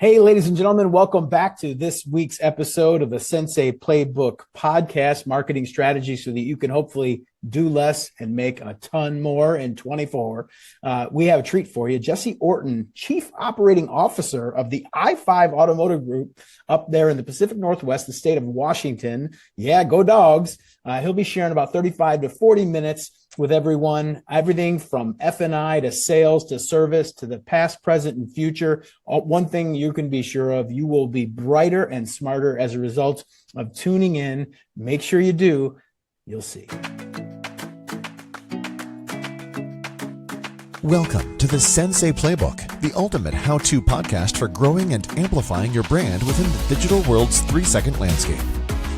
Hey, ladies and gentlemen, welcome back to this week's episode of the Sensei Playbook podcast, marketing strategy so that you can hopefully do less and make a ton more in 24. We have a treat for you. Jesse Orton, Chief Operating Officer of the I-5 Automotive Group up there in the Pacific Northwest, the state of Washington. Yeah, go dogs. He'll be sharing about 35 to 40 minutes with everyone, everything from F&I to sales to service to the past, present, and future. One thing you can be sure of, you will be brighter and smarter as a result of tuning in. Make sure you do. You'll see. Welcome to the Sensei Playbook, the ultimate how-to podcast for growing and amplifying your brand within the digital world's 3-second landscape.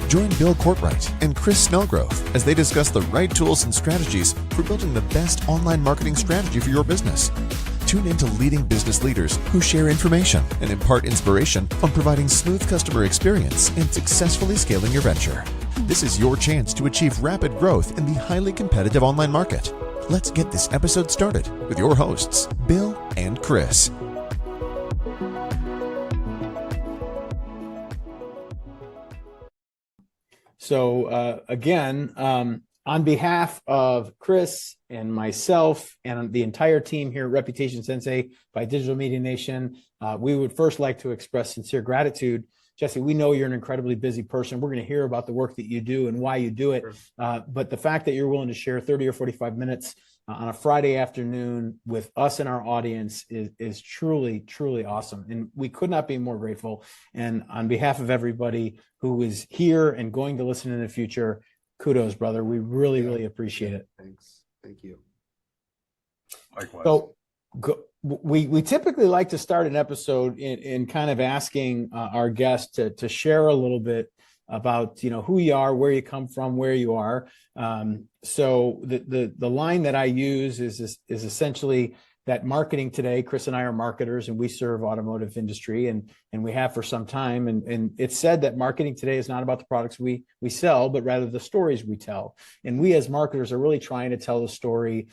Join Bill Courtwright and Chris Snellgrove as they discuss the right tools and strategies for building the best online marketing strategy for your business. Tune into leading business leaders who share information and impart inspiration on providing smooth customer experience and successfully scaling your venture. This is your chance to achieve rapid growth in the highly competitive online market. Let's get this episode started with your hosts, Bill and Chris. So again, on behalf of Chris and myself and the entire team here at Reputation Sensei by Digital Media Nation, we would first like to express sincere gratitude. Jesse, we know you're an incredibly busy person. We're going to hear about the work that you do and why you do it. But the fact that you're willing to share 30 or 45 minutes on a Friday afternoon with us and our audience is truly, truly awesome. And we could not be more grateful. And on behalf of everybody who is here and going to listen in the future, kudos, brother. We really, really appreciate it. Thanks. Thank you. Likewise. So we typically like to start an episode in kind of asking our guests to share a little bit about, who you are, where you come from, where you are. So the line that I use is essentially that marketing today. Chris and I are marketers, and we serve automotive industry, and we have for some time. And it's said that marketing today is not about the products we sell, but rather the stories we tell. And we as marketers are really trying to tell the story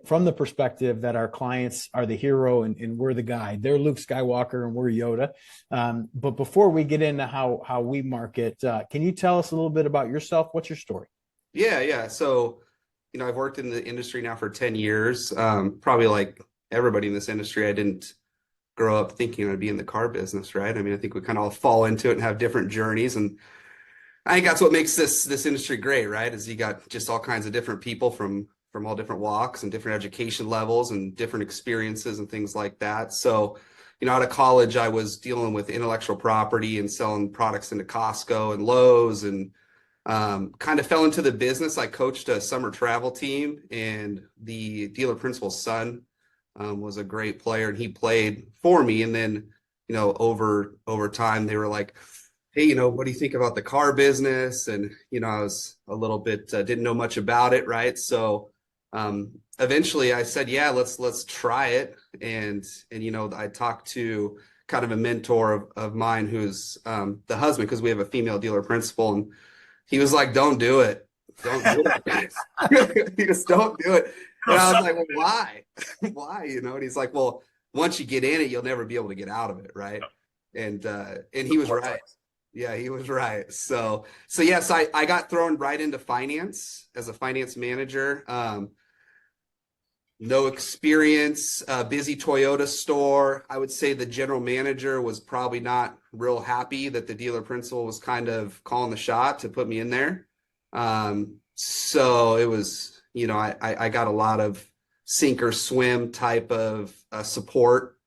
from the perspective that our clients are the hero and we're the guide. They're Luke Skywalker and we're Yoda. But before we get into how we market, can you tell us a little bit about yourself? What's your story? Yeah. So, I've worked in the industry now for 10 years. Probably like everybody in this industry, I didn't grow up thinking I'd be in the car business, right? I mean, I think we kind of all fall into it and have different journeys. And I think that's what makes this industry great, right? Is you got just all kinds of different people from all different walks and different education levels and different experiences and things like that. So, out of college, I was dealing with intellectual property and selling products into Costco and Lowe's, and kind of fell into the business. I coached a summer travel team, and the dealer principal's son was a great player, and he played for me. And then, over time, they were like, hey, what do you think about the car business? And, I was a little bit, didn't know much about it. Right. So, eventually I said, yeah, let's try it. And, I talked to kind of a mentor of mine who's, the husband, because we have a female dealer principal, and he was like, don't do it. Don't do it. He just don't do it. And I was like, well, why? Why? And he's like, well, once you get in it, you'll never be able to get out of it. Right. And he was right. Yeah, he was right. So yes, I got thrown right into finance as a finance manager. No experience, busy Toyota store. I would say the general manager was probably not real happy that the dealer principal was kind of calling the shot to put me in there. So it was, I got a lot of sink or swim type of support,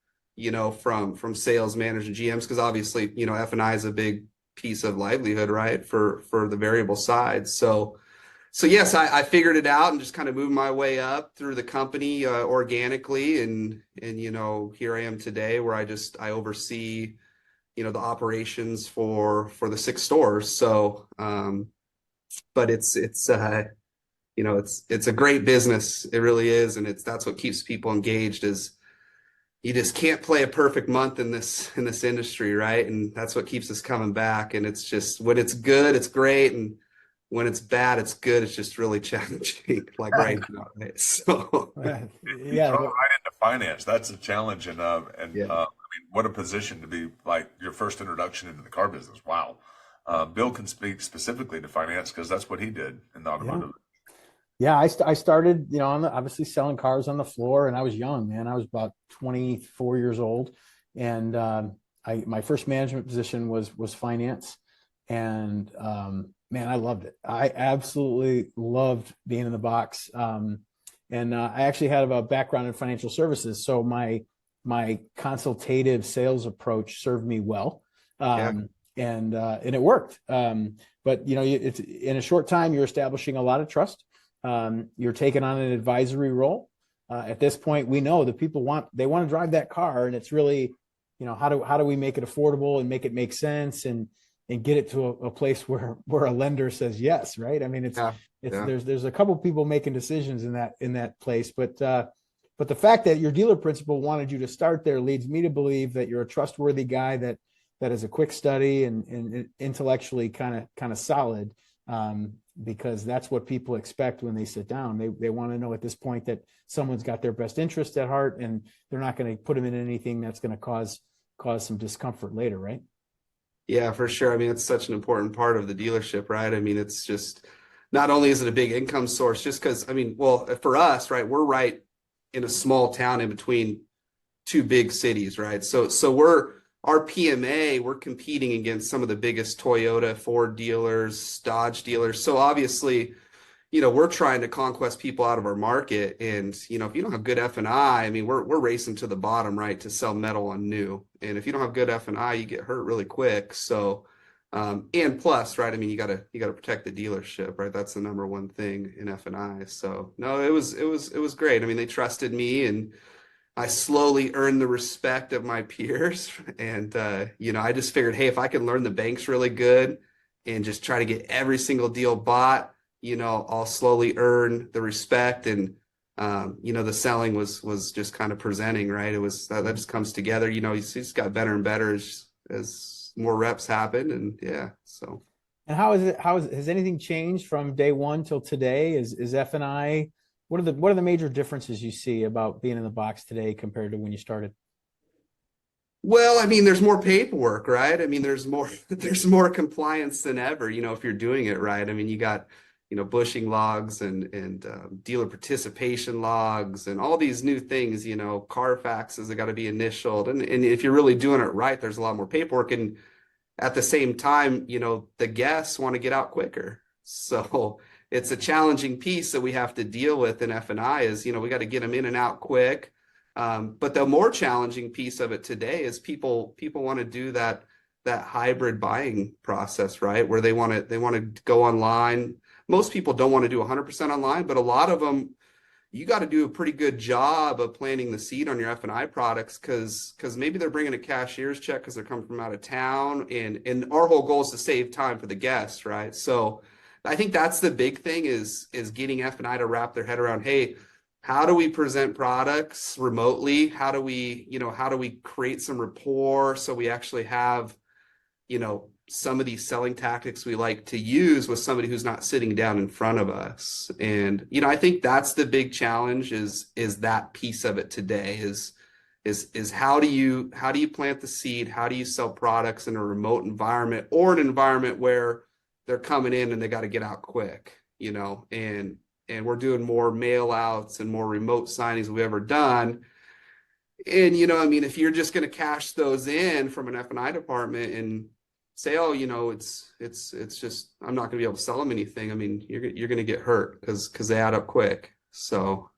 from sales managers and GMs, because obviously, F&I is a big piece of livelihood, right, for the variable side. So yes, I figured it out and just kind of moved my way up through the company organically, and here I am today, where I oversee the operations for the 6 stores. So but it's a great business. It really is, and that's what keeps people engaged. Is you just can't play a perfect month in this industry, right? And that's what keeps us coming back. And it's just, when it's good, it's great, and when it's bad, it's good. It's just really challenging, like right now. Right? So yeah, right into finance. That's a challenge, and mean, what a position to be like your first introduction into the car business. Wow. Bill can speak specifically to finance because that's what he did in the automotive. Yeah, I started, obviously selling cars on the floor, and I was young, man. I was about 24 years old, and my first management position was finance, and man, I loved it. I absolutely loved being in the box, and I actually had a background in financial services, so my consultative sales approach served me well, and it worked. But it's in a short time, you're establishing a lot of trust. You're taking on an advisory role. At this point, we know that people want to drive that car, and it's really, how do we make it affordable and make it make sense and get it to a place where a lender says yes, right? I mean, there's a couple people making decisions in that place, but the fact that your dealer principal wanted you to start there leads me to believe that you're a trustworthy guy that is a quick study and intellectually kind of solid. Because that's what people expect when they sit down. They want to know at this point that someone's got their best interest at heart, and they're not going to put them in anything that's going to cause some discomfort later, right? Yeah, for sure. I mean, it's such an important part of the dealership, right? I mean, it's just, not only is it a big income source, just because, I mean, well, for us, right, we're right in a small town in between two big cities, right? So our PMA, we're competing against some of the biggest Toyota, Ford dealers, Dodge dealers. So obviously, we're trying to conquest people out of our market. And, if you don't have good F&I, I mean, we're racing to the bottom, right, to sell metal on new. And if you don't have good F&I, you get hurt really quick. So, and plus, right, I mean, you gotta protect the dealership, right? That's the number one thing in F&I. So no, it was great. I mean, they trusted me, and I slowly earned the respect of my peers. And, I just figured, hey, if I can learn the banks really good and just try to get every single deal bought, I'll slowly earn the respect. And, the selling was just kind of presenting, right? It was, that just comes together, it's just got better and better as more reps happen. And yeah, so. And has anything changed from day one till today? Is F&I, what are the major differences you see about being in the box today compared to when you started? Well, I mean, there's more paperwork, right? I mean, there's more compliance than ever, if you're doing it right. I mean, you got, bushing logs and dealer participation logs and all these new things, Carfaxes that got to be initialed. And if you're really doing it right, there's a lot more paperwork. And at the same time, the guests want to get out quicker. So it's a challenging piece that we have to deal with in F&I is, we got to get them in and out quick. But the more challenging piece of it today is people want to do that hybrid buying process, right? Where they want to go online. Most people don't want to do 100% online, but a lot of them, you got to do a pretty good job of planting the seed on your F&I products because maybe they're bringing a cashier's check because they're coming from out of town. And our whole goal is to save time for the guests, right? So I think that's the big thing is getting F&I to wrap their head around, hey, how do we present products remotely? How do we create some rapport so we actually have, some of these selling tactics we like to use with somebody who's not sitting down in front of us. And, I think that's the big challenge is that piece of it today is how do you plant the seed? How do you sell products in a remote environment or an environment where they're coming in and they got to get out quick, and we're doing more mail outs and more remote signings than we've ever done. And, if you're just going to cash those in from an F&I department and say, oh, it's just, I'm not gonna be able to sell them anything. I mean, you're gonna get hurt because they add up quick. So.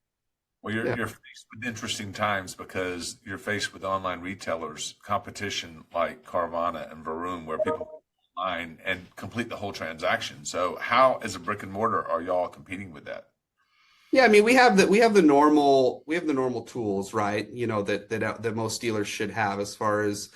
Well, you're faced with interesting times because you're faced with online retailers, competition like Carvana and Vroom, where people go online and complete the whole transaction. So how, as a brick and mortar, are y'all competing with that? Yeah, I mean, we have the normal tools, right? That most dealers should have as far as,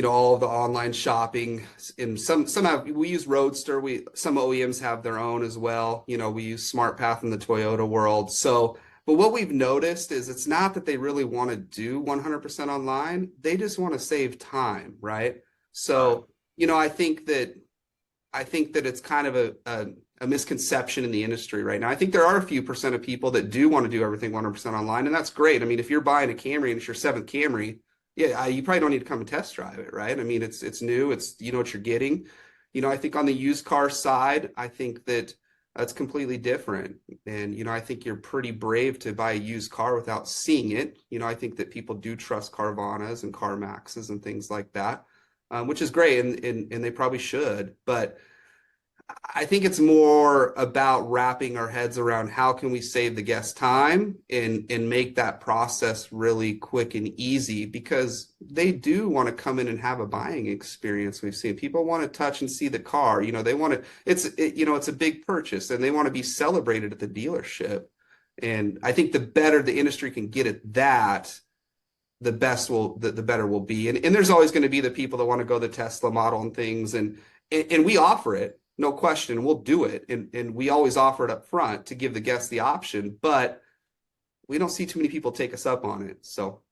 all of the online shopping. And some we use Roadster. Some OEMs have their own as well. We use SmartPath in the Toyota world. So, but what we've noticed is it's not that they really want to do 100% online. They just want to save time, right? So, I think that it's kind of a misconception in the industry right now. I think there are a few percent of people that do want to do everything 100% online, and that's great. I mean, if you're buying a Camry and it's your seventh Camry, Yeah, you probably don't need to come and test drive it, right? I mean, it's new. It's, you know what you're getting. You know, I think on the used car side, I think that that's completely different. And, you know, I think you're pretty brave to buy a used car without seeing it. You know, I think that people do trust Carvanas and CarMaxes and things like that, which is great, and they probably should. But I think it's more about wrapping our heads around how can we save the guest time and make that process really quick and easy, because they do want to come in and have a buying experience. We've seen people want to touch and see the car. You know, they want to, you know, it's a big purchase and they want to be celebrated at the dealership. And I think the better the industry can get at that, the better will be. And there's always going to be the people that want to go the Tesla model and things. And we offer it. No question, we'll do it. And we always offer it up front to give the guests the option, but we don't see too many people take us up on it. So,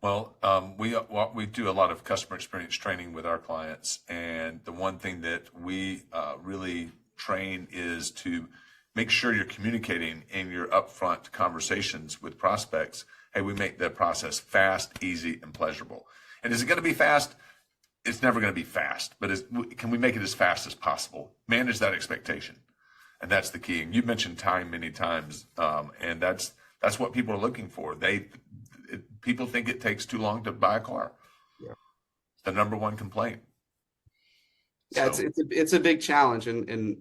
well, we do a lot of customer experience training with our clients. And the one thing that we really train is to make sure you're communicating in your upfront conversations with prospects. Hey, we make the process fast, easy, and pleasurable. And is it going to be fast? It's never going to be fast, but can we make it as fast as possible? Manage that expectation. And that's the key. And you mentioned time many times. And that's what people are looking for. People think it takes too long to buy a car. Yeah. The number one complaint. Yeah, so it's a big challenge, and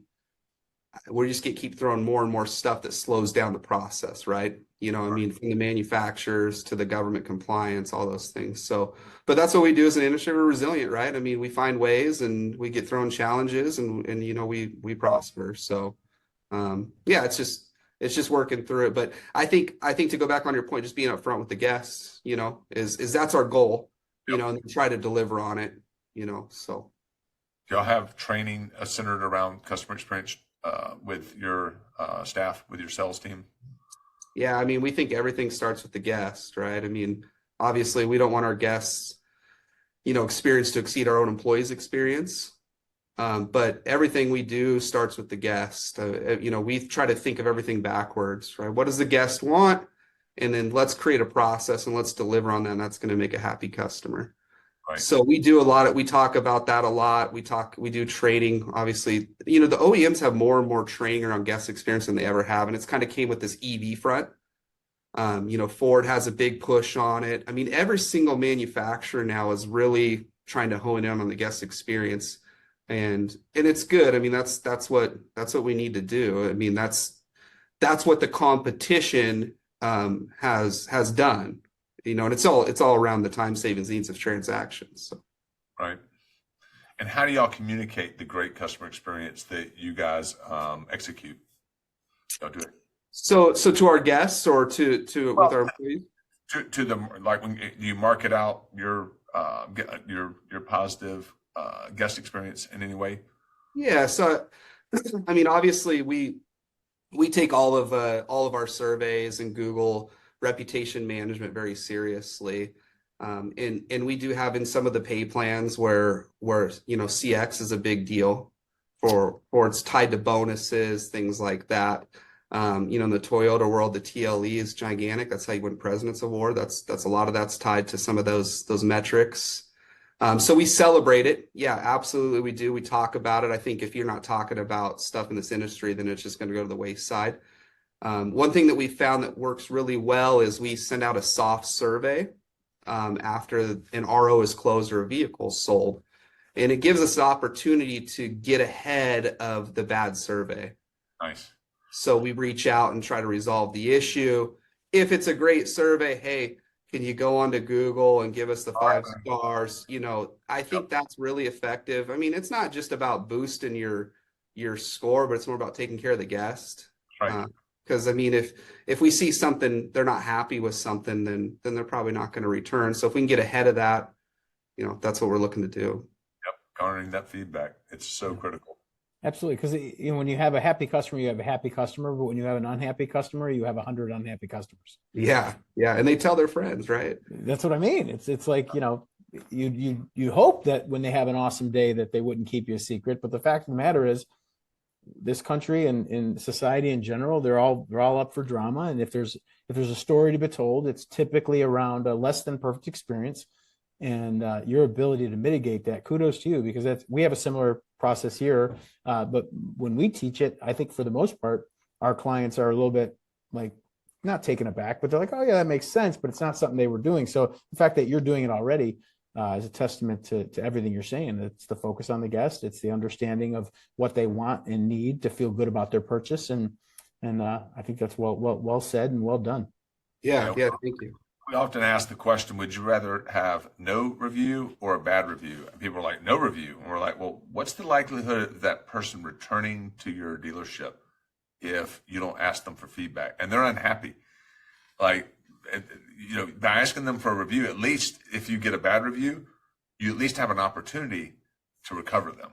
we just keep throwing more and more stuff that slows down the process, right? You know, I mean, from the manufacturers to the government compliance, all those things. So, but that's what we do as an industry. We're resilient, right? I mean, we find ways and we get thrown challenges, and you know, we prosper. So, yeah, it's just working through it. But I think to go back on your point, just being upfront with the guests, you know, is that's our goal, you know, and try to deliver on it, you know. So, do y'all have training centered around customer experience with your staff, with your sales team? Yeah, I mean, we think everything starts with the guest, right? I mean, obviously, we don't want our guests, you know, experience to exceed our own employees' experience. But everything we do starts with the guest. You know, we try to think of everything backwards, right? What does the guest want? And then let's create a process and let's deliver on that. And that's going to make a happy customer. Right. So we do we talk about that a lot. We do training. Obviously, you know, the OEMs have more and more training around guest experience than they ever have. And it's kind of came with this EV front. You know, Ford has a big push on it. I mean, every single manufacturer now is really trying to hone in on the guest experience. And it's good. I mean, that's what we need to do. I mean, that's what the competition has done. You know, and it's all around the time savings needs of transactions. So. Right. And how do y'all communicate the great customer experience that you guys execute? Y'all do it. So to our guests or to with our employees? To the, like, when you market out your positive guest experience in any way? Yeah. So, I mean, obviously we take all of our surveys and Google reputation management very seriously. And we do have in some of the pay plans where, you know, CX is a big deal for it's tied to bonuses, things like that. You know, in the Toyota world, the TLE is gigantic. That's how you win President's Award. That's a lot of that's tied to some of those metrics. So we celebrate it. Yeah, absolutely. We do. We talk about it. I think if you're not talking about stuff in this industry, then it's just going to go to the wayside. One thing that we found that works really well is we send out a soft survey after an RO is closed or a vehicle is sold. And it gives us the opportunity to get ahead of the bad survey. Nice. So we reach out and try to resolve the issue. If it's a great survey, hey, can you go onto Google and give us the 5 stars? You know, I think that's really effective. I mean, it's not just about boosting your score, but it's more about taking care of the guest. Right. Because I mean, if we see something, they're not happy with something, then they're probably not going to return. So if we can get ahead of that, you know, that's what we're looking to do. Yep, garnering that feedback, it's so critical. Absolutely, because you know, when you have a happy customer, you have a happy customer, but when you have an unhappy customer, you have 100 unhappy customers. Yeah, and they tell their friends, right? That's what I mean. It's like, you know, you hope that when they have an awesome day that they wouldn't keep you a secret, but the fact of the matter is, this country and in society in general, they're all up for drama. And if there's if there's a story to be told, it's typically around a less than perfect experience. And your ability to mitigate that, kudos to you, because we have a similar process here. But when we teach it, I think for the most part, our clients are a little bit like not taken aback, but they're like, oh yeah, that makes sense, but it's not something they were doing. So the fact that you're doing it already is a testament to everything you're saying. It's the focus on the guest. It's the understanding of what they want and need to feel good about their purchase. And I think that's well said and well done. Yeah. Thank you. We often ask the question, would you rather have no review or a bad review? And people are like, no review. And we're like, well, what's the likelihood of that person returning to your dealership if you don't ask them for feedback and they're unhappy? Like, you know, by asking them for a review, at least if you get a bad review, you at least have an opportunity to recover them.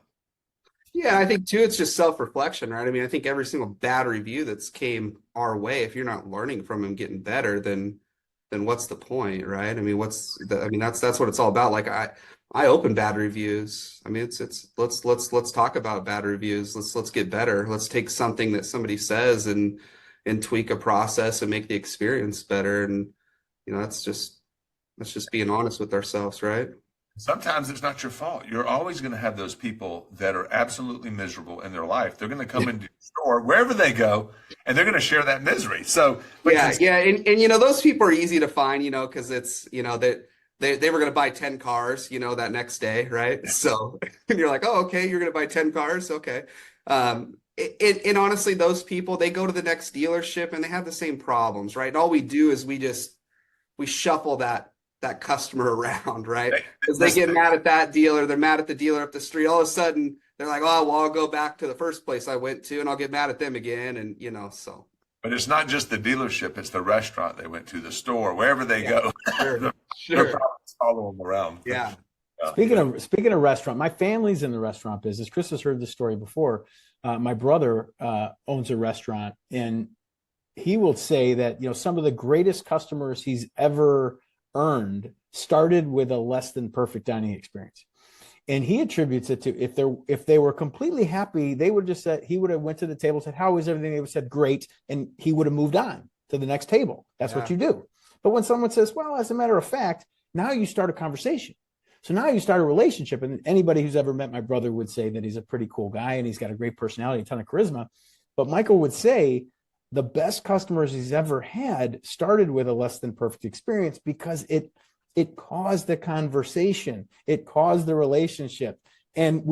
Yeah, I think too, it's just self-reflection, right? I mean, I think every single bad review that's came our way, if you're not learning from them, getting better, then what's the point, right? I mean, that's what it's all about. Like I open bad reviews. I mean, it's let's talk about bad reviews. Let's get better. Let's take something that somebody says and tweak a process and make the experience better. And you know, that's just being honest with ourselves, right? Sometimes it's not your fault. You're always going to have those people that are absolutely miserable in their life. They're going to come into your store, wherever they go, and they're going to share that misery. So, yeah. And you know, those people are easy to find, you know, because it's, you know, that they were going to buy 10 cars, you know, that next day, right? So, and you're like, oh, okay, you're going to buy 10 cars. Okay. And honestly, those people, they go to the next dealership and they have the same problems, right? And all we do is we shuffle that customer around, right? Because they get mad at that dealer, they're mad at the dealer up the street. All of a sudden, they're like, oh, well, I'll go back to the first place I went to and I'll get mad at them again. And, you know, so. But it's not just the dealership, it's the restaurant they went to, the store, wherever they go. Sure. Follow them around. Yeah. Speaking of restaurant, my family's in the restaurant business. Chris has heard this story before. My brother owns a restaurant, and he will say that, you know, some of the greatest customers he's ever earned started with a less than perfect dining experience. And he attributes it to if they were completely happy, they would just said, he would have went to the table, said, how is everything? They would have said, great. And he would have moved on to the next table. That's what you do. But when someone says, well, as a matter of fact, now you start a conversation. So now you start a relationship. And anybody who's ever met my brother would say that he's a pretty cool guy and he's got a great personality, a ton of charisma. But Michael would say the best customers he's ever had started with a less than perfect experience because it caused the conversation. It caused the relationship. And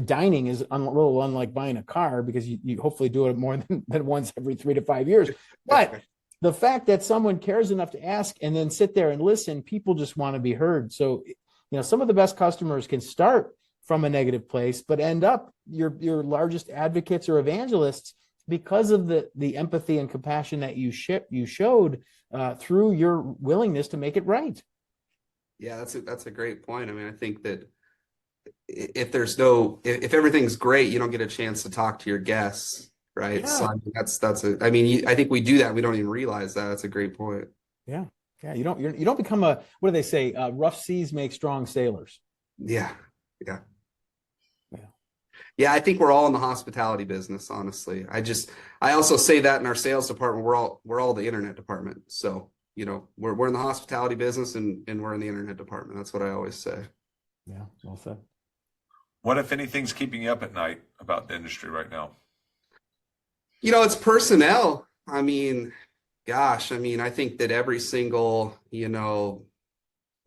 dining is a little unlike buying a car because you hopefully do it more than once every 3 to 5 years. But the fact that someone cares enough to ask and then sit there and listen, people just want to be heard. So, you know, some of the best customers can start from a negative place, but end up your largest advocates or evangelists because of the empathy and compassion that you showed through your willingness to make it right. Yeah, that's a great point. I mean, I think that if everything's great, you don't get a chance to talk to your guests, right? Yeah. So I mean, I think we do that. We don't even realize that. That's a great point. Yeah. Yeah. You don't become what do they say? Rough seas make strong sailors. Yeah. Yeah, I think we're all in the hospitality business, honestly. I also say that in our sales department, we're all the internet department. So, you know, we're in the hospitality business and we're in the internet department. That's what I always say. Yeah, well said. What, if anything's keeping you up at night about the industry right now? You know, it's personnel. I mean, gosh, I think that every single, you know,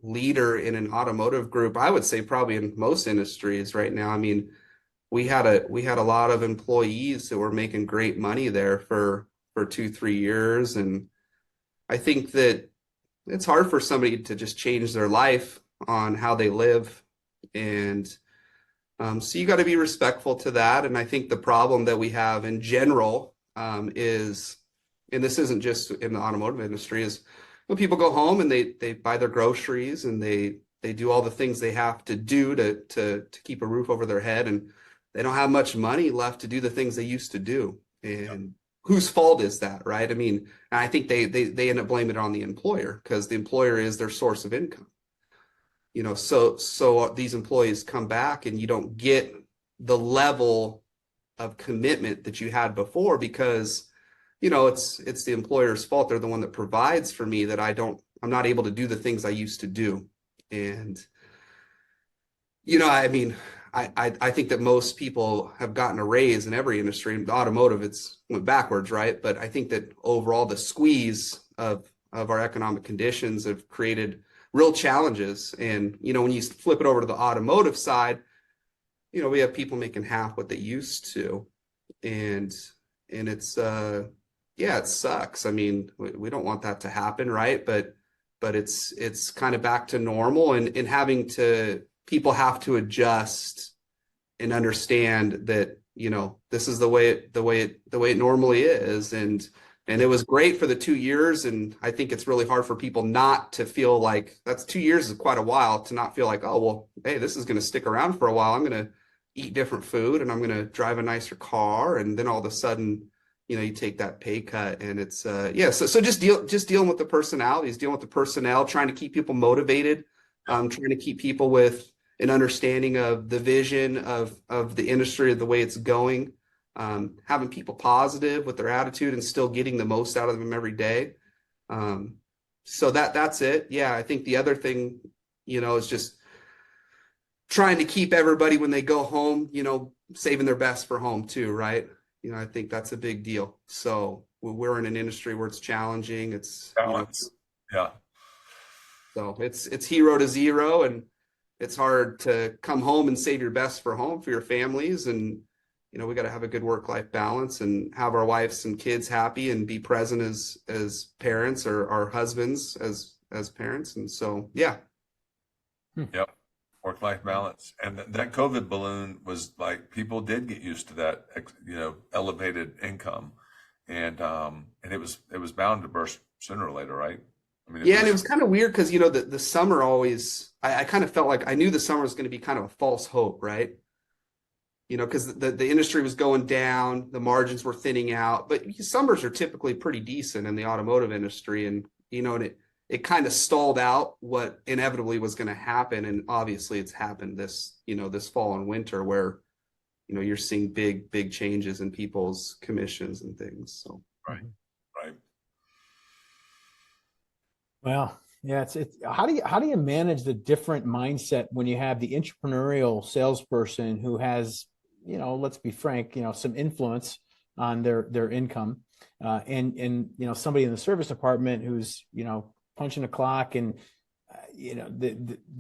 leader in an automotive group, I would say probably in most industries right now, I mean, we had a lot of employees that were making great money there for 2-3 years. And I think that it's hard for somebody to just change their life on how they live. And so you got to be respectful to that. And I think the problem that we have in general is, and this isn't just in the automotive industry, is when people go home and they buy their groceries and they do all the things they have to do to keep a roof over their head, and they don't have much money left to do the things they used to do. And whose fault is that, right? I mean, I think they end up blaming it on the employer because the employer is their source of income. You know, so these employees come back and you don't get the level of commitment that you had before because it's the employer's fault. They're the one that provides for me that I'm not able to do the things I used to do. And, I mean, I think that most people have gotten a raise in every industry. In automotive, it's went backwards, right? But I think that overall the squeeze of our economic conditions have created real challenges. And, when you flip it over to the automotive side, we have people making half what they used to. And it's, it sucks. I mean, we don't want that to happen, right? But it's kind of back to normal, and people have to adjust and understand that, this is the way it normally is. And it was great for the 2 years. And I think it's really hard for people not to feel like that's 2 years is quite a while to not feel like, oh, well, hey, this is going to stick around for a while. I'm going to eat different food and I'm going to drive a nicer car. And then all of a sudden, you take that pay cut, and it's, so just dealing with the personalities, dealing with the personnel, trying to keep people motivated, trying to keep people with an understanding of the vision of the industry, of the way it's going, having people positive with their attitude and still getting the most out of them every day. So that's it. Yeah. I think the other thing, is just trying to keep everybody when they go home, saving their best for home too. Right. I think that's a big deal. So we're in an industry where it's challenging. It's balance. Yeah. So it's hero to zero, and it's hard to come home and save your best for home for your families. And, we got to have a good work-life balance and have our wives and kids happy and be present as parents, or our husbands as parents. And so, yeah. Yep. Work-life balance. And that COVID balloon was like, people did get used to that, elevated income, and it was bound to burst sooner or later, right? I mean, and it was kind of weird because, the summer always, I kind of felt like I knew the summer was going to be kind of a false hope, right? Because the industry was going down, the margins were thinning out, but summers are typically pretty decent in the automotive industry. And, and it kind of stalled out what inevitably was going to happen. And obviously it's happened this fall and winter where, you're seeing big changes in people's commissions and things. So, right. Well, yeah, it's how do you manage the different mindset when you have the entrepreneurial salesperson who has, let's be frank, some influence on their income, and somebody in the service department who's, punching a clock, and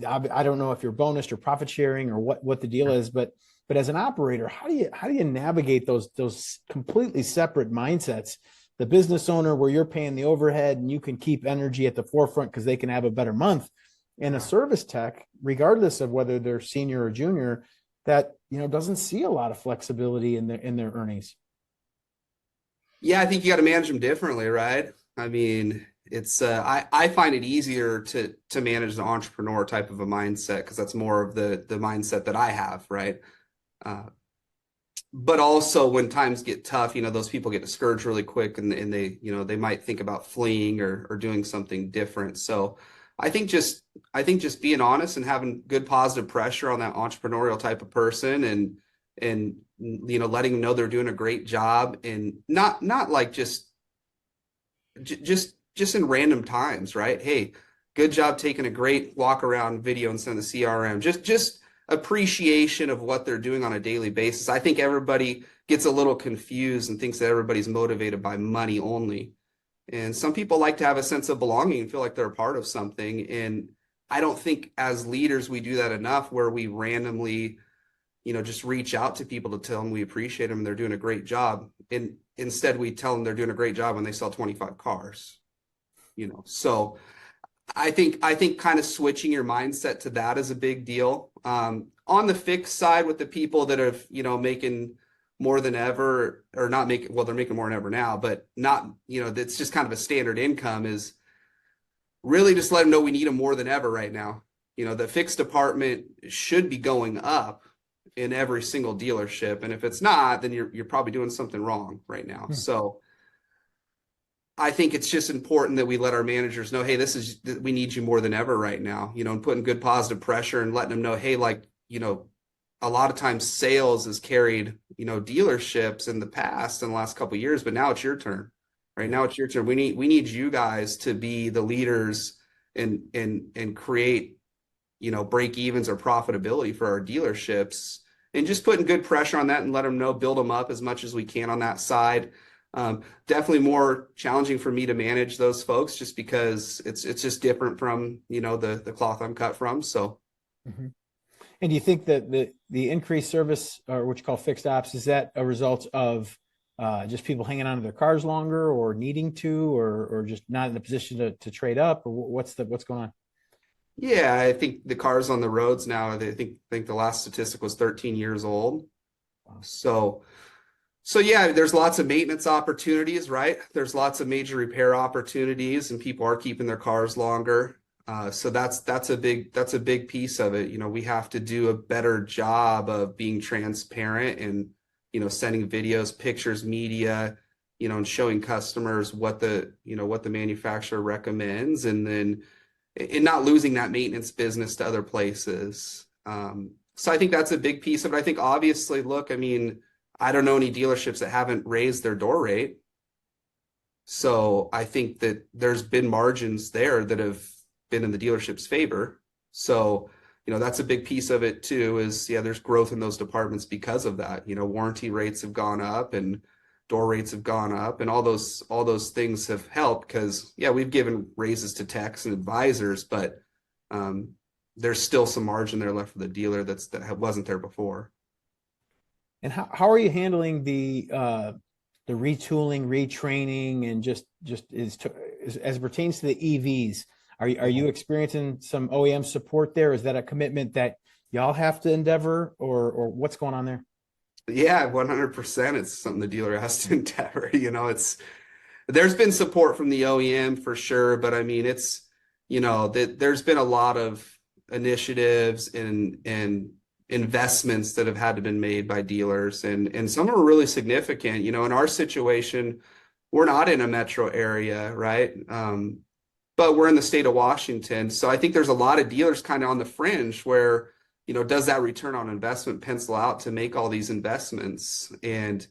I don't know if you're bonused or profit sharing or what the deal is, but as an operator, how do you navigate those completely separate mindsets? The business owner, where you're paying the overhead and you can keep energy at the forefront because they can have a better month, and a service tech, regardless of whether they're senior or junior, that doesn't see a lot of flexibility in their earnings. Yeah, I think you got to manage them differently, right? I mean, it's I find it easier to manage the entrepreneur type of a mindset because that's more of the mindset that I have, right? But also when times get tough, those people get discouraged really quick, and they, they might think about fleeing or doing something different. So I think just being honest and having good positive pressure on that entrepreneurial type of person, and letting them know they're doing a great job, and not like just in random times, right? Hey, good job taking a great walk around video and send the CRM. Just appreciation of what they're doing on a daily basis. I think everybody gets a little confused and thinks that everybody's motivated by money only. And some people like to have a sense of belonging and feel like they're a part of something. And I don't think as leaders we do that enough, where we randomly, just reach out to people to tell them we appreciate them and they're doing a great job. And instead we tell them they're doing a great job when they sell 25 cars, So I think kind of switching your mindset to that is a big deal. On the fixed side, with the people that are, making more than ever, or not making, well, they're making more than ever now, but not, that's just kind of a standard income, is really just let them know we need them more than ever right now. The fixed department should be going up in every single dealership. And if it's not, then you're probably doing something wrong right now. So I think it's just important that we let our managers know, hey, we need you more than ever right now, and putting good positive pressure and letting them know, hey, a lot of times sales has carried, dealerships in the past, in the last couple of years, but now it's your turn. right? Now it's your turn. We need you guys to be the leaders and create, break evens or profitability for our dealerships, and just putting good pressure on that and let them know, build them up as much as we can on that side. Definitely more challenging for me to manage those folks just because it's just different from, the cloth I'm cut from. So. Mm-hmm. And do you think that the increased service, or what you call fixed ops, is that a result of just people hanging on to their cars longer, or needing to, or just not in a position to trade up, or what's going on? Yeah, I think the cars on the roads now, I think the last statistic was 13 years old. Wow. So yeah, there's lots of maintenance opportunities, right? There's lots of major repair opportunities, and people are keeping their cars longer. So that's a big piece of it. We have to do a better job of being transparent and, sending videos, pictures, media, and showing customers what the manufacturer recommends, and then not losing that maintenance business to other places. So I think that's a big piece of it. I think obviously, look, I mean, I don't know any dealerships that haven't raised their door rate. So I think that there's been margins there that have been in the dealership's favor. So, that's a big piece of it too, is there's growth in those departments because of that. Warranty rates have gone up and door rates have gone up, and all those things have helped because, we've given raises to techs and advisors, but there's still some margin there left for the dealer that wasn't there before. And how are you handling the retooling, retraining, and just as it pertains to the EVs? Are you experiencing some OEM support there? Is that a commitment that y'all have to endeavor, or what's going on there? Yeah, 100%. It's something the dealer has to endeavor. There's been support from the OEM for sure, but I mean, there's been a lot of initiatives and investments that have had to been made by dealers, and some are really significant. In our situation, we're not in a metro area, right? But we're in the state of Washington. So I think there's a lot of dealers kind of on the fringe where, does that return on investment pencil out to make all these investments? And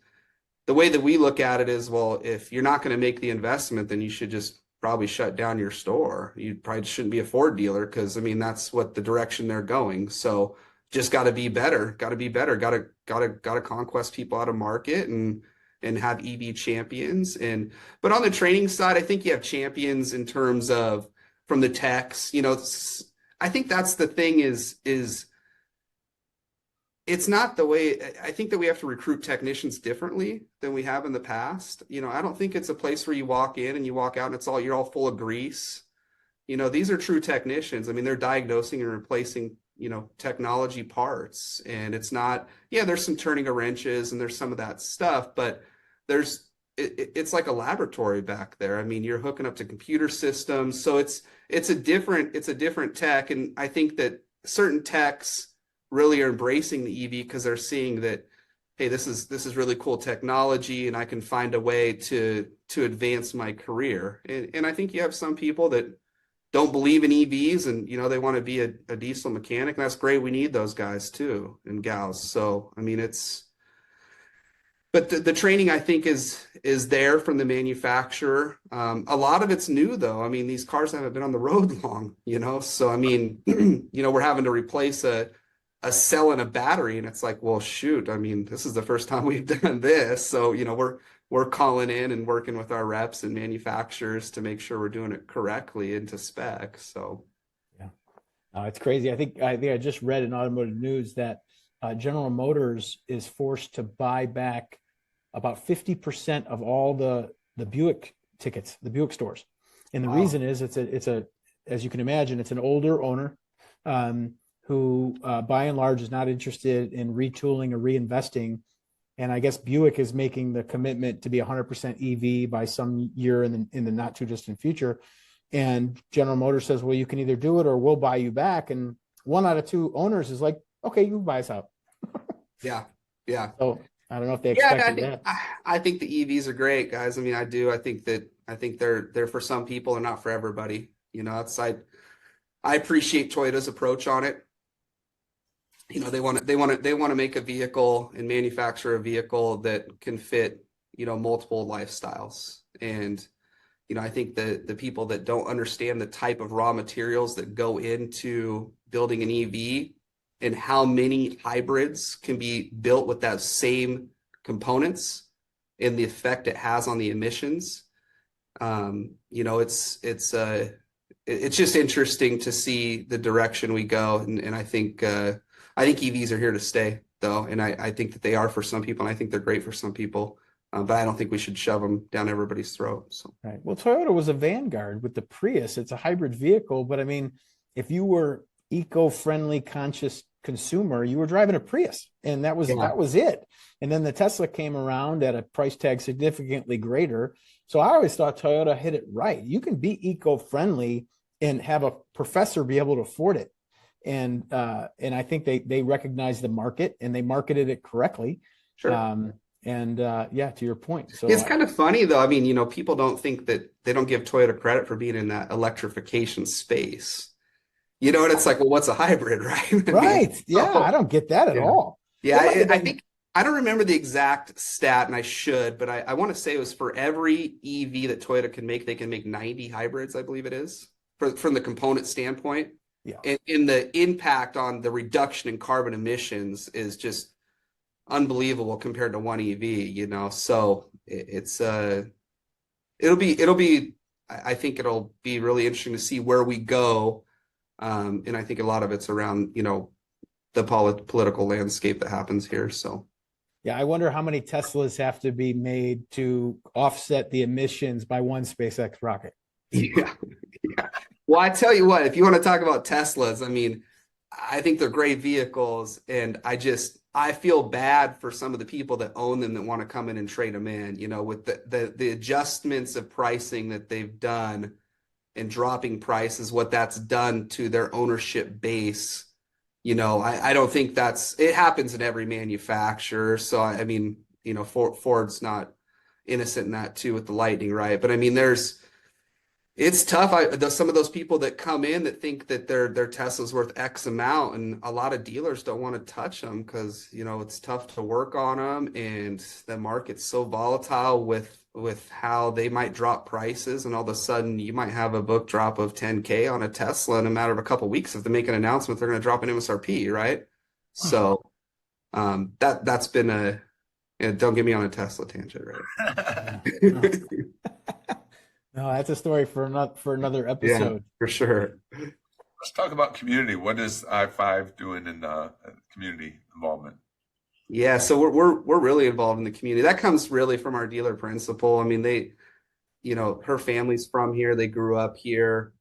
the way that we look at it is, well, if you're not going to make the investment, then you should just probably shut down your store. You probably shouldn't be a Ford dealer, because I mean, that's what the direction they're going. So just got to be better, got to conquest people out of market and have EV champions. But on the training side, I think you have champions in terms of from the techs. I think that's the thing is it's not the way. I think that we have to recruit technicians differently than we have in the past. I don't think it's a place where you walk in and you walk out and you're all full of grease. These are true technicians. I mean, they're diagnosing and replacing technology parts, and it's not, there's some turning of wrenches and there's some of that stuff, but it's like a laboratory back there. I mean, you're hooking up to computer systems, so it's a different tech. And I think that certain techs really are embracing the EV because they're seeing that, hey, this is really cool technology, and I can find a way to advance my career. And I think you have some people that don't believe in EVs, and they want to be a diesel mechanic. And that's great. We need those guys too, and gals. So I mean, but the training, I think, is there from the manufacturer. A lot of it's new though. I mean, these cars haven't been on the road long, so I mean, we're having to replace a cell and a battery, and it's like, well, shoot, I mean, this is the first time we've done this. So we're calling in and working with our reps and manufacturers to make sure we're doing it correctly and to spec. So, yeah, it's crazy. I think I just read in Automotive News that General Motors is forced to buy back about 50% of all the Buick tickets, the Buick stores, and the Wow. reason is it's a as you can imagine, it's an older owner who, by and large, is not interested in retooling or reinvesting. And I guess Buick is making the commitment to be 100% EV by some year in the not too distant future. And General Motors says, well, you can either do it or we'll buy you back. And 1 out of 2 owners is like, okay, you buy us out. Yeah. So I don't know if they expected that. I think the EVs are great, guys. I mean, I do. I think they're for some people and not for everybody. I appreciate Toyota's approach on it. They want to make a vehicle and manufacture a vehicle that can fit, multiple lifestyles. And, I think the people that don't understand the type of raw materials that go into building an EV and how many hybrids can be built with that same components and the effect it has on the emissions. It's just interesting to see the direction we go. And I think EVs are here to stay though. And I think that they are for some people, and I think they're great for some people. But I don't think we should shove them down everybody's throat. So. Right. Well, Toyota was a vanguard with the Prius. It's a hybrid vehicle, but I mean, if you were eco-friendly, conscious consumer, you were driving a Prius, and that was it. And then the Tesla came around at a price tag significantly greater. So I always thought Toyota hit it right. You can be eco-friendly and have a professor be able to afford it. And I think they recognized the market and they marketed it correctly. Sure. To your point. So it's kind of funny though. I mean, people don't think that they don't give Toyota credit for being in that electrification space. And it's like, well, what's a hybrid, right? Right. I don't get that at all. Yeah, I think I don't remember the exact stat, and I should, but I want to say it was for every EV that Toyota can make, they can make 90 hybrids, I believe it is, from the component standpoint. Yeah. And the impact on the reduction in carbon emissions is just unbelievable compared to one EV, so I think it'll be really interesting to see where we go. And I think a lot of it's around, the political landscape that happens here. So, yeah, I wonder how many Teslas have to be made to offset the emissions by one SpaceX rocket. Yeah. Well, I tell you what, if you want to talk about Teslas, I mean, I think they're great vehicles, and I feel bad for some of the people that own them that want to come in and trade them in, with the adjustments of pricing that they've done and dropping prices, what that's done to their ownership base. I don't think it happens in every manufacturer. So, I mean, Ford's not innocent in that too with the Lightning, right? But I mean, it's tough. Some of those people that come in that think that their Tesla's worth X amount, and a lot of dealers don't want to touch them because, it's tough to work on them, and the market's so volatile with how they might drop prices, and all of a sudden you might have a book drop of 10K on a Tesla in a matter of a couple of weeks. If they make an announcement, they're going to drop an MSRP, right? So that's been don't get me on a Tesla tangent, right? No, that's a story for another episode. Yeah, for sure. Let's talk about community. What is i5 doing in community involvement? Yeah, so we're really involved in the community. That comes really from our dealer principal. I mean, her family's from here. They grew up here.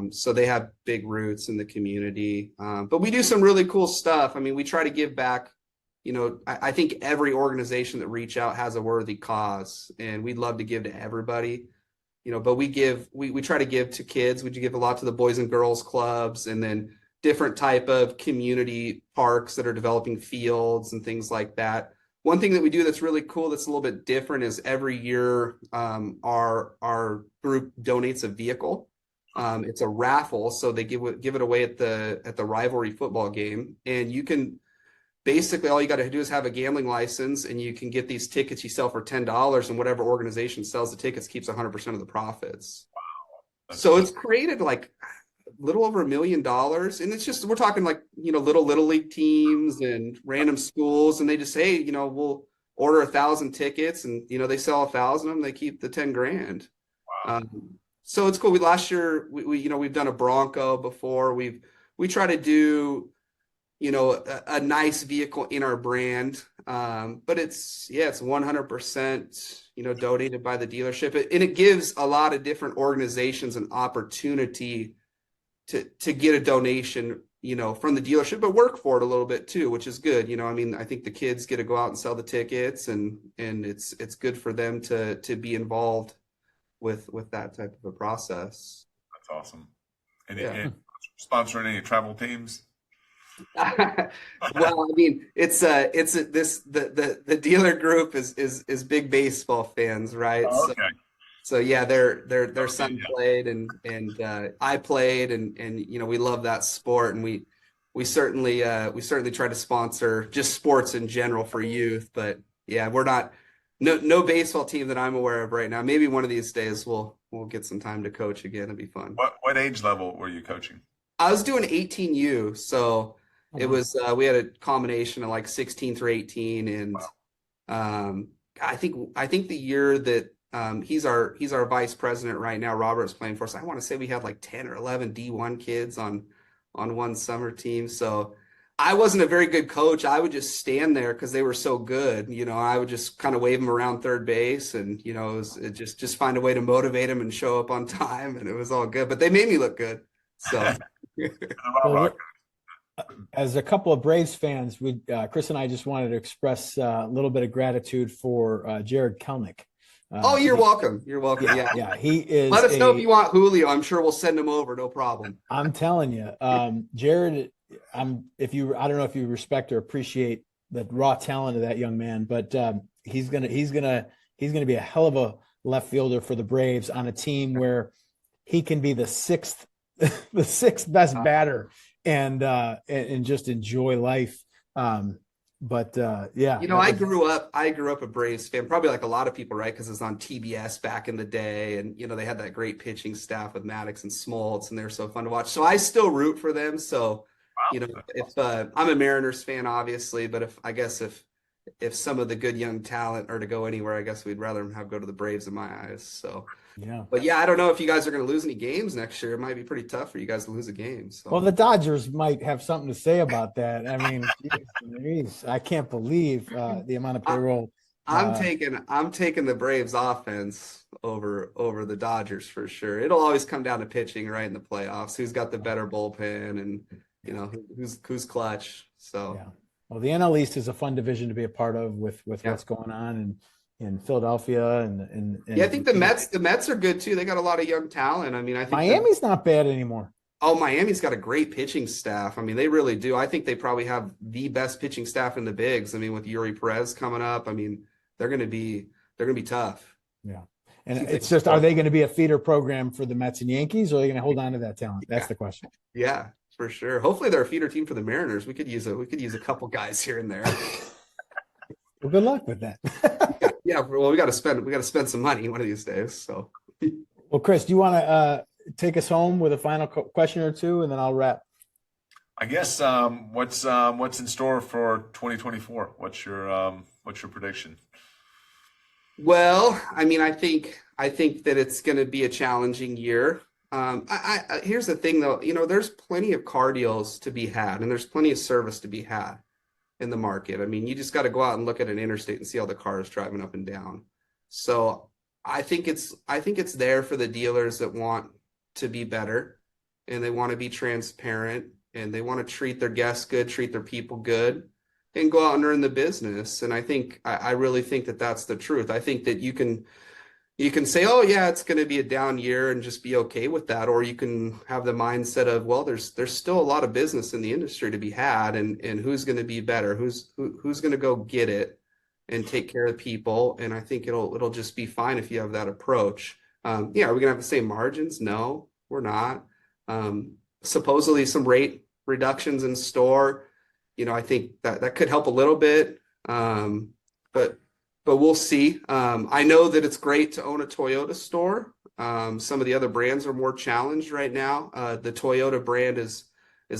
So they have big roots in the community. But we do some really cool stuff. I mean, we try to give back. I think every organization that reach out has a worthy cause, and we'd love to give to everybody. But we try to give to kids. We give a lot to the Boys and Girls Clubs, and then different type of community parks that are developing fields and things like that. One thing that we do that's really cool, that's a little bit different, is every year our group donates a vehicle. It's a raffle, so they give it away at the rivalry football game, and you can basically, all you got to do is have a gambling license, and you can get these tickets you sell for $10, and whatever organization sells the tickets keeps 100% of the profits. Wow. So it's created like a little over $1 million. And it's just, we're talking like, little league teams and random schools. And they just say, we'll order 1,000 tickets, and, they sell 1,000 of them. They keep the 10 grand. Wow. So it's cool. Last year, we've done a Bronco before. We try to do, a nice vehicle in our brand. But it's 100%, donated by the dealership. And it gives a lot of different organizations an opportunity to get a donation, from the dealership, but work for it a little bit too, which is good. I mean, I think the kids get to go out and sell the tickets, and it's good for them to be involved with that type of a process. That's awesome. And sponsoring any travel teams? Well, I mean, the dealer group is big baseball fans, right? Oh, okay. So yeah, their son played, and I played, and we love that sport, and we certainly try to sponsor just sports in general for youth. But yeah, we're not no baseball team that I'm aware of right now. Maybe one of these days we'll get some time to coach again. It'd be fun. What age level were you coaching? I was doing 18U, so it Uh-huh. was we had a combination of like 16 through 18, and I think the year that he's our vice president right now, Robert's playing for us. I want to say we had like 10 or 11 D1 kids on one summer team. So I wasn't a very good coach. I would just stand there because they were so good. I would just kind of wave them around third base, and it just find a way to motivate them and show up on time, and it was all good. But they made me look good. So. Well, as a couple of Braves fans, Chris and I just wanted to express a little bit of gratitude for Jared Kelnick. You're welcome. You're welcome. Yeah, he is. Let us know if you want Julio. I'm sure we'll send him over. No problem. I'm telling you, Jared. I don't know if you respect or appreciate the raw talent of that young man, but he's gonna be a hell of a left fielder for the Braves on a team where he can be the sixth best batter and just enjoy life. Yeah. I grew up a Braves fan, probably like a lot of people, right? Because it was on TBS back in the day, and they had that great pitching staff with Maddox and Smoltz, and they're so fun to watch. So I still root for them. So, if I'm a Mariners fan, obviously, but if some of the good young talent are to go anywhere, I guess we'd rather them go to the Braves in my eyes. So. Yeah. But I don't know if you guys are going to lose any games next year. It might be pretty tough for you guys to lose a game. So. Well, the Dodgers might have something to say about that. I mean, geez, I can't believe the amount of payroll. I'm taking the Braves offense over the Dodgers for sure. It'll always come down to pitching, right, in the playoffs. Who's got the better bullpen, and who's clutch. So. Yeah. Well, the NL East is a fun division to be a part of with what's going on in Philadelphia and I think the Mets are good too. They got a lot of young talent. I mean, I think Miami's not bad anymore. Oh, Miami's got a great pitching staff. I mean, they really do. I think they probably have the best pitching staff in the bigs. I mean, with Yuri Perez coming up, I mean, they're going to be tough. Yeah. And it's just, are they going to be a feeder program for the Mets and Yankees, or are they going to hold on to that talent? That's the question. Yeah, for sure. Hopefully they're a feeder team for the Mariners. We could use a couple guys here and there. Well, good luck with that. Yeah, well, we got to spend some money one of these days. So, well, Chris, do you want to take us home with a final question or two, and then I'll wrap? I guess what's in store for 2024? What's your prediction? Well, I mean, I think that it's going to be a challenging year. Here's the thing, though. There's plenty of car deals to be had, and there's plenty of service to be had in the market. I mean, you just got to go out and look at an interstate and see all the cars driving up and down. So I think it's there for the dealers that want to be better, and they want to be transparent, and they want to treat their guests good, treat their people good, and go out and earn the business. And I really think that that's the truth. I think that you can say, oh yeah, it's going to be a down year, and just be okay with that. Or you can have the mindset of, well, there's still a lot of business in the industry to be had, and who's going to be better, who's going to go get it and take care of people. And I think it'll just be fine if you have that approach. Are we going to have the same margins? No, we're not. Supposedly some rate reductions in store. I think that could help a little bit. But we'll see. I know that it's great to own a Toyota store. Some of the other brands are more challenged right now. The Toyota brand is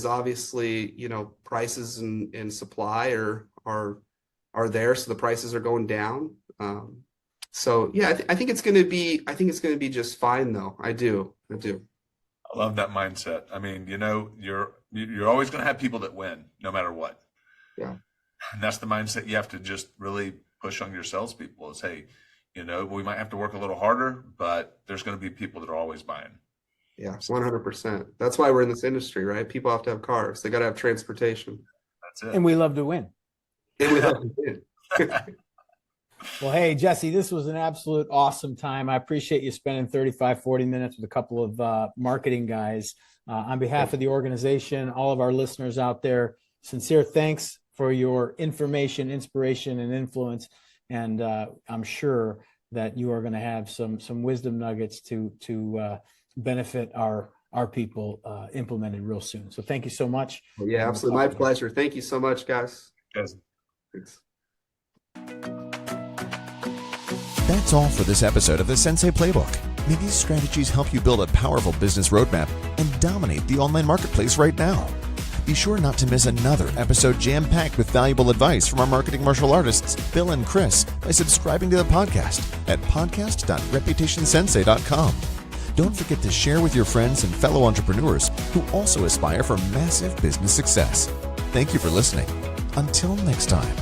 obviously, prices and supply are there, so the prices are going down. So yeah, I think it's going to be just fine though. I do. I love that mindset. I mean, you're always going to have people that win no matter what. Yeah. And that's the mindset you have to just really push on your salespeople is, hey, we might have to work a little harder, but there's going to be people that are always buying. Yeah, 100%. That's why we're in this industry, right? People have to have cars. They got to have transportation. That's it. And we love to win. Well, hey, Jesse, this was an absolute awesome time. I appreciate you spending 35, 40 minutes with a couple of marketing guys. On behalf of the organization, all of our listeners out there, sincere thanks for your information, inspiration, and influence. And I'm sure that you are going to have some wisdom nuggets to benefit our people implemented real soon. So thank you so much. Well, yeah, absolutely. My pleasure. Thank you so much, guys. Yes. Thanks. That's all for this episode of the Sensei Playbook. May these strategies help you build a powerful business roadmap and dominate the online marketplace right now. Be sure not to miss another episode jam-packed with valuable advice from our marketing martial artists, Bill and Chris, by subscribing to the podcast at podcast.reputationsensei.com. Don't forget to share with your friends and fellow entrepreneurs who also aspire for massive business success. Thank you for listening. Until next time.